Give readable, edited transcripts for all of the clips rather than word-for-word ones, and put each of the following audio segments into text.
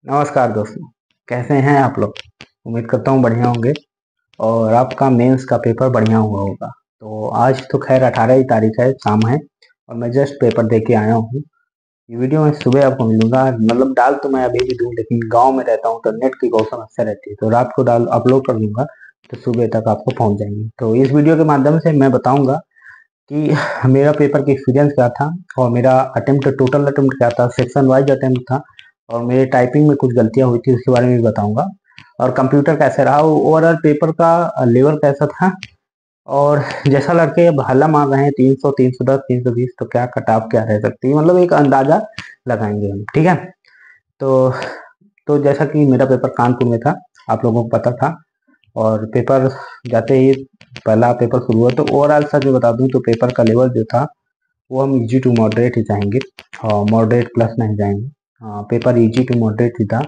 नमस्कार दोस्तों, कैसे हैं आप लोग। उम्मीद करता हूँ बढ़िया होंगे और आपका मेंस का पेपर बढ़िया हुआ होगा। तो आज तो खैर 18 ही तारीख है, शाम है और मैं जस्ट पेपर दे के आया हूँ। ये वीडियो मैं सुबह आपको मिलूंगा, मतलब डाल तो मैं अभी भी दूँ, लेकिन गांव में रहता हूँ तो नेट की बहुत समस्या रहती है, तो रात को डाल अपलोड कर दूंगा तो सुबह तक आपको पहुँच जाएंगे। तो इस वीडियो के माध्यम से मैं बताऊंगा कि मेरा पेपर का एक्सपीरियंस क्या था और मेरा अटेम्प्ट, टोटल अटेम्प्ट क्या था, सेक्शन वाइज अटेम्प्ट था और मेरे टाइपिंग में कुछ गलतियां हुई थी उसके बारे में भी बताऊंगा। और कंप्यूटर कैसे रहा, ओवरऑल पेपर का लेवल कैसा था, और जैसा लड़के अब हल्ला मार रहे हैं 300 310 320, तो क्या कट ऑफ क्या रह सकती है, मतलब एक अंदाजा लगाएंगे हम, ठीक है। तो जैसा कि मेरा पेपर कानपुर में था, आप लोगों को पता था, और पेपर जाते ही पहला पेपर शुरू हुआ। तो ओवरऑल सच में बता दूं तो पेपर का लेवल जो था वो हम इजी टू मॉडरेट ही चाहेंगे, और मॉडरेट प्लस नहीं जाएंगे। पेपर इजी टू मॉडरेट ही था।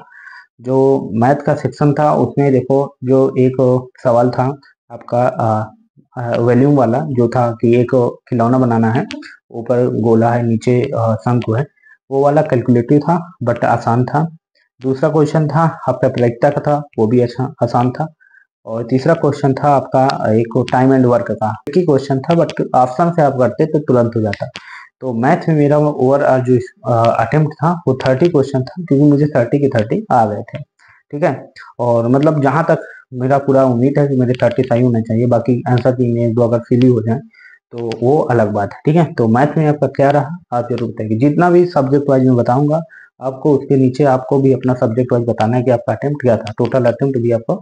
जो मैथ का सेक्शन था उसमें देखो, जो एक सवाल था आपका वॉल्यूम वाला, जो था कि एक खिलौना बनाना है, ऊपर गोला है, नीचे शंकु है, वो वाला कैलकुलेटिव था बट आसान था। दूसरा क्वेश्चन था आपका प्रायिकता का था, वो भी अच्छा आसान था। और तीसरा क्वेश्चन था आपका एक टाइम एंड वर्क का, एक ही क्वेश्चन था बट ऑप्शन से आप करते तो तुरंत हो जाता। तो मैथ में मेरा ओवरऑल जो अटेम्प्ट था वो 30 क्वेश्चन था, क्योंकि मुझे 30 के 30 आ गए थे, ठीक है। और मतलब जहां तक मेरा पूरा उम्मीद है कि मेरे 30 सही होने चाहिए, बाकी आंसर की इमेज दो अगर सिली हो जाए तो वो अलग बात है, ठीक है। तो मैथ में आपका क्या रहा आप जरूर बताइए। जितना भी सब्जेक्ट वाइज में बताऊंगा आपको, उसके नीचे आपको भी अपना सब्जेक्ट वाइज बताना है कि आपका अटेम्प्ट क्या था, टोटल अटेम्प्ट भी आपको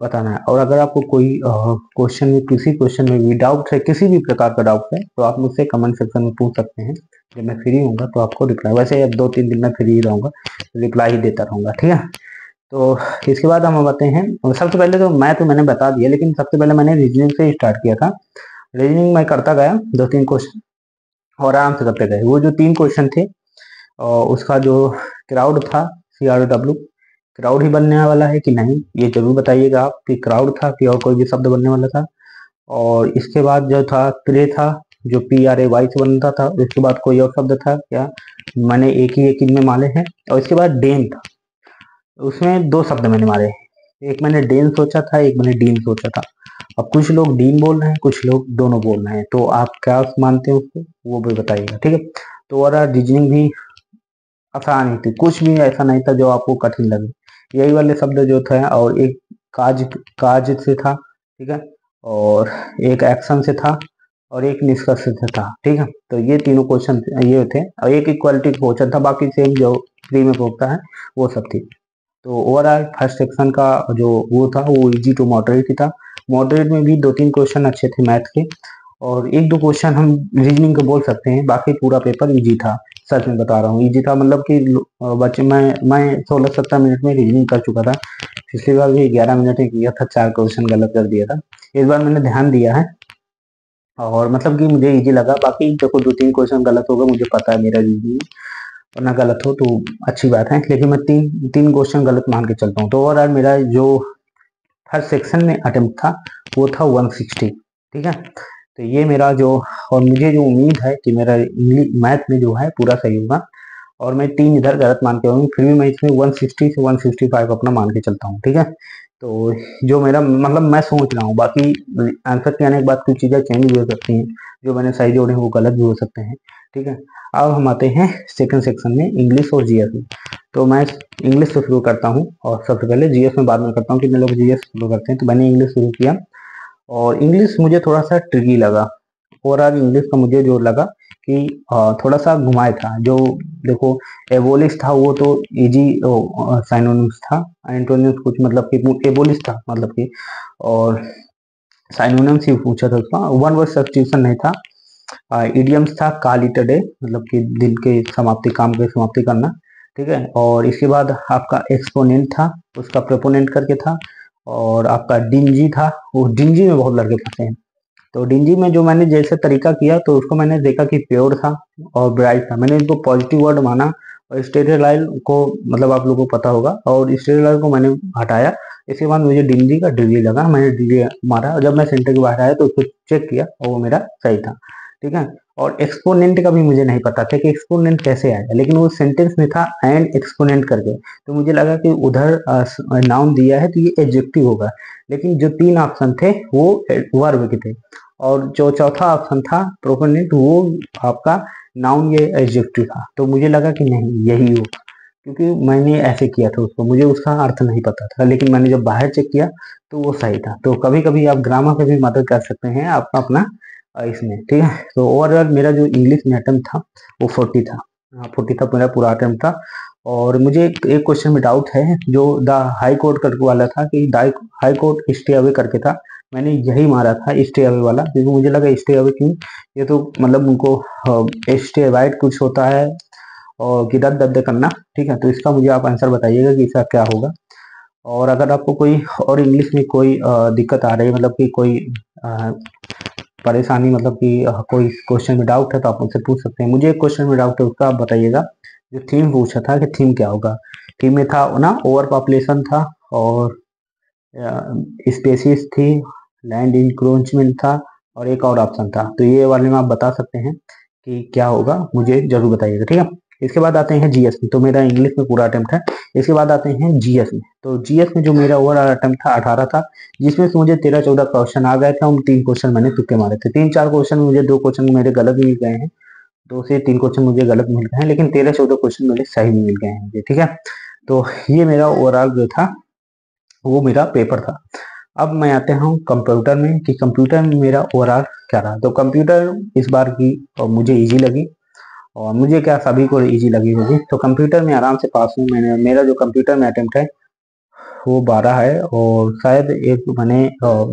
बताना है। और अगर आपको कोई क्वेश्चन में, किसी क्वेश्चन में भी डाउट है, किसी भी प्रकार का डाउट है, तो आप मुझसे कमेंट सेक्शन में पूछ सकते हैं। जब मैं फ्री होऊंगा तो आपको रिप्लाई, वैसे अब 2-3 दिन में फ्री ही रहूंगा, रिप्लाई ही देता रहूंगा, ठीक है। तो इसके बाद हम बताते हैं, सबसे पहले तो मैथ मैंने बता दिया, लेकिन सबसे पहले मैंने रीजनिंग से स्टार्ट किया था। रीजनिंग मैं करता गया 2-3 क्वेश्चन और आराम से करते गए। वो जो 3 क्वेश्चन थे और उसका जो क्राउड था, CRW, क्राउड ही बनने वाला है कि नहीं, ये जरूर बताइएगा आप कि क्राउड था कि और कोई भी शब्द बनने वाला था। और इसके बाद जो था प्रे था, जो PRAY से बनता था। इसके बाद कोई और शब्द था क्या, मैंने एक ही में मारे हैं। और इसके बाद डेन था, उसमें 2 शब्द मैंने मारे हैं, एक मैंने डेन सोचा था, एक मैंने डीन सोचा था। अब कुछ लोग डीन बोल रहे हैं, कुछ लोग दोनों बोल रहे हैं, तो आप क्या मानते हैं उसको, वो भी बताइएगा, ठीक है। तो और रीजनिंग भी आसान ही थी, कुछ भी ऐसा नहीं था जो आपको कठिन लगे, यही वाले शब्द जो थे। और एक काज, काज से था, ठीक है, और एक एक्शन से था, और एक निष्कर्ष से था, ठीक है। तो ये तीनों क्वेश्चन ये थे, और एक इक्वालिटी क्वेश्चन था, बाकी सेम जो फ्री में पूछता है वो सब थी। तो ओवरऑल फर्स्ट सेक्शन का जो वो था वो इजी टू मॉडरेट ही था। मॉडरेट में भी 2-3 क्वेश्चन अच्छे थे मैथ के, और 1-2 क्वेश्चन हम रीजनिंग के बोल सकते हैं, बाकी पूरा पेपर इजी था। सच में बता रहा हूँ इजी था, मतलब कि बच्चे, मैं 16-17 मिनट में रीजनिंग कर चुका था। पिछली बार भी 11 मिनट में किया था, 4 क्वेश्चन गलत कर दिया था। इस बार मैंने ध्यान दिया है और मतलब कि मुझे इजी लगा। बाकी देखो 2-3 क्वेश्चन गलत होगा, मुझे पता है मेरा रीजनिंग, और ना गलत हो तो अच्छी बात है, लेकिन मैं तीन तीन क्वेश्चन गलत मान के चलता हूँ। तो ओवरऑल मेरा जो हर सेक्शन में अटेम्प्ट था वो था 160, ठीक है। तो ये मेरा जो, और मुझे जो उम्मीद है कि मेरा मैथ में जो है पूरा सही होगा, और मैं 3 इधर गलत मान के आऊंगी, फिर भी मैं इसमें 160 से 165 अपना मान के चलता हूँ, ठीक है। तो जो मेरा मतलब मैं सोच रहा हूँ, बाकी आंसर के आने के बाद कुछ चीज़ें चेंज भी हो सकती हैं, जो मैंने सही जोड़े हैं वो गलत भी हो सकते हैं, ठीक है। अब हम आते हैं सेकंड सेक्शन में, इंग्लिश और GS में। तो मैं इंग्लिश से शुरू करता हूँ, और सबसे पहले GS में बाद में करता हूँ, कितने लोग GS शुरू करते हैं। तो मैंने इंग्लिश शुरू किया, और इंग्लिश मुझे थोड़ा सा ट्रिकी लगा। ओवरऑल इंग्लिश का मुझे जो लगा कि थोड़ा सा घुमाए था। जो देखो एबोलिश था वो तो इजी साइनोनिम्स था, एंटोनिम्स कुछ मतलब कि एबोलिश था मतलब कि, और साइनोनिम्स ही पूछा था उसका, वन वर्ड सब्स्टिट्यूशन नहीं था। इडियम्स था कॉल इट अ डे, मतलब कि दिन के समाप्ति, काम की समाप्ति करना, ठीक है। और इसके बाद आपका एक्सपोनेंट था, उसका प्रोपोनेंट करके था। और आपका डिंजी था, वो डिंजी में बहुत लड़के फंसे हैं। तो डिंजी में जो मैंने जैसे तरीका किया तो उसको मैंने देखा कि प्योर था और ब्राइट था, मैंने इनको पॉजिटिव वर्ड माना। और स्टेरिलाइल को मतलब आप लोगों को पता होगा, और स्टेरिलाइल को मैंने हटाया। इसके बाद मुझे डिंजी का डिग्री लगा, मैंने डिग्री मारा, और जब मैं सेंटर के बाहर आया तो उसको चेक किया और वो मेरा सही था। ठीक है। और एक्सपोनेंट का भी मुझे नहीं पता था कि एक्सपोनेंट कैसे आएगा, लेकिन वो सेंटेंस में था एंड एक्सपोनेंट करके, तो मुझे लगा कि उधर नाउन दिया है तो ये एडजेक्टिव होगा, लेकिन जो 3 ऑप्शन थे वो वर्ब के थे, और जो चौथा ऑप्शन था प्रोपोनेंट वो आपका नाउन ये एडजेक्टिव था। तो मुझे लगा कि नहीं यही हो, क्योंकि मैंने ऐसे किया था उसको, मुझे उसका अर्थ नहीं पता था, लेकिन मैंने जब बाहर चेक किया तो वो सही था। तो कभी कभी आप ग्रामर पे भी मदद कर सकते हैं आप अपना इसमें, ठीक है। तो ओवरऑल मेरा जो इंग्लिश में अटेम्प्ट था वो 40 था। 40 था मेरा पूरा अटेम्प्ट था। और मुझे एक क्वेश्चन में डाउट है जो द हाई कोर्ट करके वाला था, कि हाई कोर्ट स्टे अवे करके था, मैंने यही मारा था स्टे अवे वाला, क्योंकि मुझे लगा स्टे अवे क्यों, ये तो मतलब उनको स्टे अवॉइड कुछ होता है और कि रद्द रद्द करना, ठीक है। तो इसका मुझे आप आंसर बताइएगा कि इसका क्या होगा। और अगर आपको कोई और इंग्लिश में कोई दिक्कत आ रही है, मतलब कि कोई अ, परेशानी, मतलब कि कोई क्वेश्चन में डाउट है तो आप मुझसे पूछ सकते हैं। मुझे एक क्वेश्चन में डाउट है उसका आप बताइएगा। जो थीम पूछा था कि थीम क्या होगा, थीम में था ना ओवर पॉपुलेशन था, और स्पेसिस थी, लैंड इंक्रोचमेंट था, और एक और ऑप्शन था। तो ये वाले में आप बता सकते हैं कि क्या होगा, मुझे जरूर बताइएगा, ठीक है। इसके बाद आते हैं जीएस में, तो मेरा इंग्लिश में पूरा अटेम्प्ट है। इसके बाद आते हैं जीएस में, तो जीएस में जो मेरा ओवरऑल अटेम्प्ट था 18 था, जिसमें से मुझे 13-14 क्वेश्चन आ गए थे। उन 3 क्वेश्चन मैंने तुक्के मारे थे, 3-4 क्वेश्चन मुझे, 2 क्वेश्चन मेरे गलत भी मिल गए हैं, 2 से 3 क्वेश्चन मुझे गलत मिल गए हैं, लेकिन 13-14 क्वेश्चन मेरे सही मिल गए हैं मुझे, ठीक है। तो ये मेरा ओवरऑल जो था वो मेरा पेपर था। अब मैं आते हूँ कंप्यूटर में, कि कंप्यूटर में मेरा ओवरऑल क्या रहा। तो कंप्यूटर इस बार की मुझे इजी लगी, और मुझे क्या सभी को इजी लगी होगी। तो कंप्यूटर में आराम से पास हूँ मैंने। मेरा जो कंप्यूटर में अटेम्प्ट है वो 12 है, और शायद एक मैंने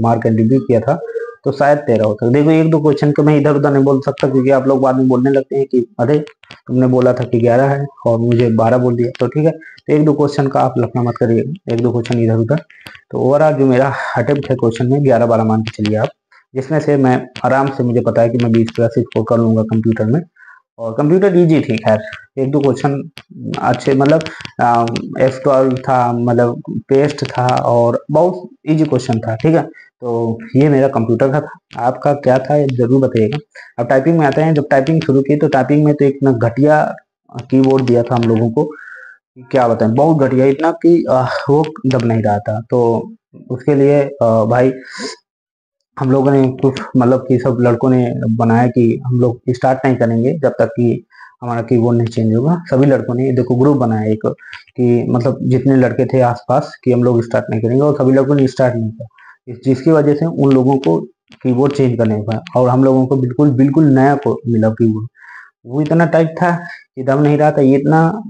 मार्क एंड रिव्यू किया था तो शायद 13 होता है। देखो एक दो क्वेश्चन को मैं इधर उधर नहीं बोल सकता, क्योंकि आप लोग बाद में बोलने लगते हैं कि अरे तुमने बोला था कि 11 है और मुझे 12 बोल दिया, तो ठीक है। तो एक दो क्वेश्चन का आप लफड़ा मत करिए, एक दो क्वेश्चन इधर उधर। तो ओवरऑल जो मेरा अटेम्प्ट है क्वेश्चन में 11-12 मान के चलिए आप, जिसमें से मैं आराम से, मुझे पता है कि मैं 20+ स्कोर कर लूंगा कंप्यूटर में। और कंप्यूटर इजी थी, खैर एक दो क्वेश्चन अच्छे, मतलब F12 था, मतलब पेस्ट था, और बहुत इजी क्वेश्चन था, ठीक है। तो ये मेरा कंप्यूटर का था। आपका क्या था ये जरूर बताइएगा। अब टाइपिंग में आते हैं। जब टाइपिंग शुरू की तो टाइपिंग में तो एक ना घटिया कीबोर्ड दिया था हम लोगों को, क्या बताएं, बहुत घटिया, इतना कि वो दब नहीं रहा था। तो उसके लिए भाई हम लोगों ने कुछ, मतलब कि सब लड़कों ने बनाया कि हम लोग स्टार्ट नहीं करेंगे जब तक कि हमारा कीबोर्ड नहीं चेंज होगा। सभी लड़कों ने देखो ग्रुप बनाया एक, कि मतलब जितने लड़के थे आसपास, कि हम लोग स्टार्ट नहीं करेंगे, और सभी लोगों ने स्टार्ट नहीं किया, जिसकी वजह से उन लोगों को कीबोर्ड चेंज करने का, और हम लोगों को बिल्कुल बिल्कुल नया को मिला कीबोर्ड। वो इतना टाइट था कि दब नहीं रहा था, ये इतना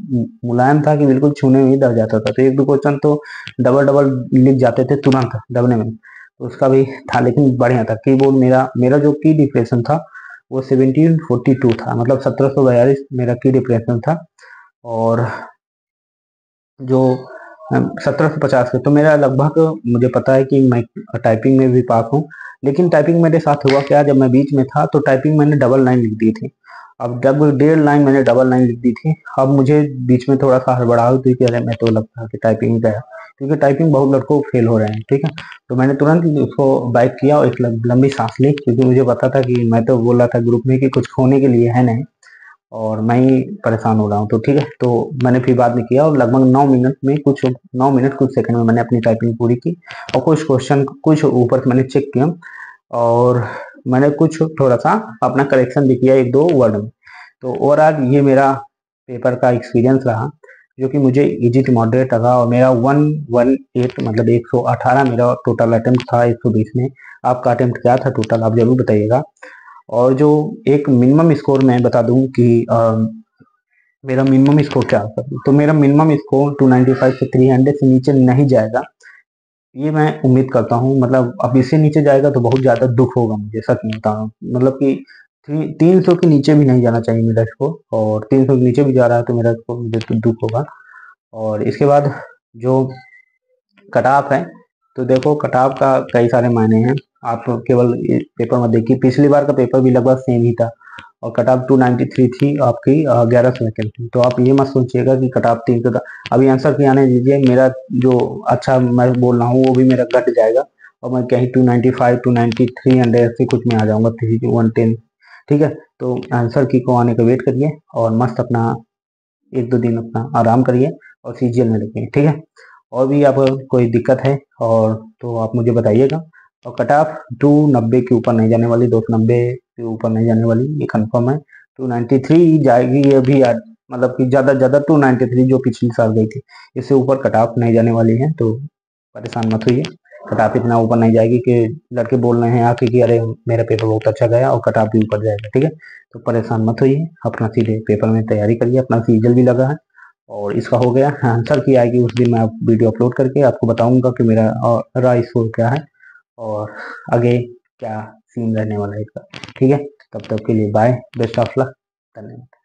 मुलायम था कि बिल्कुल छूने में ही दब जाता था। तो एक दो क्वेश्चन तो डबल डबल लिख जाते थे तुरंत दबने में, तो उसका भी था, लेकिन बढ़िया था कीबोर्ड। मेरा मेरा जो की डिप्रेशन था वो 1742 था, मतलब 1742 मेरा की डिप्रेशन था। और जो 1750 के, तो मेरा लगभग, मुझे पता है कि मैं टाइपिंग में भी पास हूँ। लेकिन टाइपिंग मेरे साथ हुआ क्या, जब मैं बीच में था तो टाइपिंग मैंने डबल लाइन लिख दी थी। अब जब 1.5 लाइन मैंने डबल लाइन लिख दी थी, अब मुझे बीच में थोड़ा सा हड़बड़ाहट हुई कि अरे मैं तो लगता है कि टाइपिंग गया, क्योंकि टाइपिंग बहुत लड़कों को फेल हो रहे हैं, ठीक है। तो मैंने तुरंत उसको बैक किया और एक लंबी सांस ली, क्योंकि मुझे पता था कि मैं तो बोल रहा था ग्रुप में कि कुछ खोने के लिए है नहीं, और मैं ही परेशान हो रहा हूँ, तो ठीक है। तो मैंने फिर बाद में किया, और लगभग 9 मिनट में, कुछ 9 मिनट कुछ सेकंड में मैंने अपनी टाइपिंग पूरी की। और कुछ क्वेश्चन कुछ ऊपर से मैंने चेक किया, और मैंने कुछ थोड़ा सा अपना करेक्शन भी किया एक दो वर्ड में। तो ओवरऑल ये मेरा पेपर का एक्सपीरियंस रहा, जो कि मुझे इजी टू मॉडरेट लगा। और मेरा 118, मतलब 118 मेरा टोटल अटेम्प्ट था 120 में। आपका अटेम्प्ट क्या था टोटल, आप जरूर बताइएगा। और जो एक मिनिमम स्कोर मैं बता दूं कि मेरा मिनिमम स्कोर क्या होगा, तो मेरा मिनिमम स्कोर 295 से 300 से नीचे नहीं जाएगा, ये मैं उम्मीद करता हूँ। मतलब अब इससे नीचे जाएगा तो बहुत ज़्यादा दुख होगा मुझे, सच में बता रहा हूँ। मतलब कि 300 के नीचे भी नहीं जाना चाहिए मेरा स्कोर, और 300 के नीचे भी जा रहा है तो मेरा स्कोर, मुझे तो दुख होगा। और इसके बाद जो कट ऑफ है, तो देखो कट ऑफ का कई सारे मायने हैं। आप केवल पेपर में देखिए, पिछली बार का पेपर भी लगभग सेम ही था, और कट ऑफ 293 थी आपकी, 11 सेकंड थी। तो आप ये मत सोचिएगा कि कट ऑफ 300 था। अभी आंसर की आने दीजिए, मेरा जो अच्छा मैं बोल रहा हूँ वो भी मेरा घट जाएगा, और मैं कहीं 295, 293 ऐसे कुछ में आ जाऊंगा, 110 ठीक है, तो आंसर की को आने का वेट करिए और मस्त अपना 1-2 दिन अपना आराम करिए और सीजीएल में लिखिए, ठीक है। और भी आपको कोई दिक्कत है और तो आप मुझे बताइएगा। और कट ऑफ 290 के ऊपर नहीं जाने वाली, 290 के ऊपर नहीं जाने वाली, ये कंफर्म है। 293 जाएगी ये भी यार, मतलब कि ज़्यादा से ज़्यादा 293 जो पिछली साल गई थी, इससे ऊपर कट ऑफ नहीं जाने वाली है, तो परेशान मत होइए। कट ऑफ इतना ऊपर नहीं जाएगी कि लड़के बोल रहे हैं आके कि अरे मेरा पेपर बहुत अच्छा गया और कट ऑफ भी ऊपर जाएगा, ठीक है। तो परेशान मत होइए, अपना सीधे पेपर में तैयारी करिए, अपना सीजल भी लगा है और इसका हो गया। आंसर की आएगी उस दिन मैं आप वीडियो अपलोड करके आपको बताऊंगा कि मेरा राय स्कोर क्या है और आगे क्या सीन रहने वाला है इसका, ठीक है। तब तक के लिए बाय, बेस्ट ऑफ लक, धन्यवाद।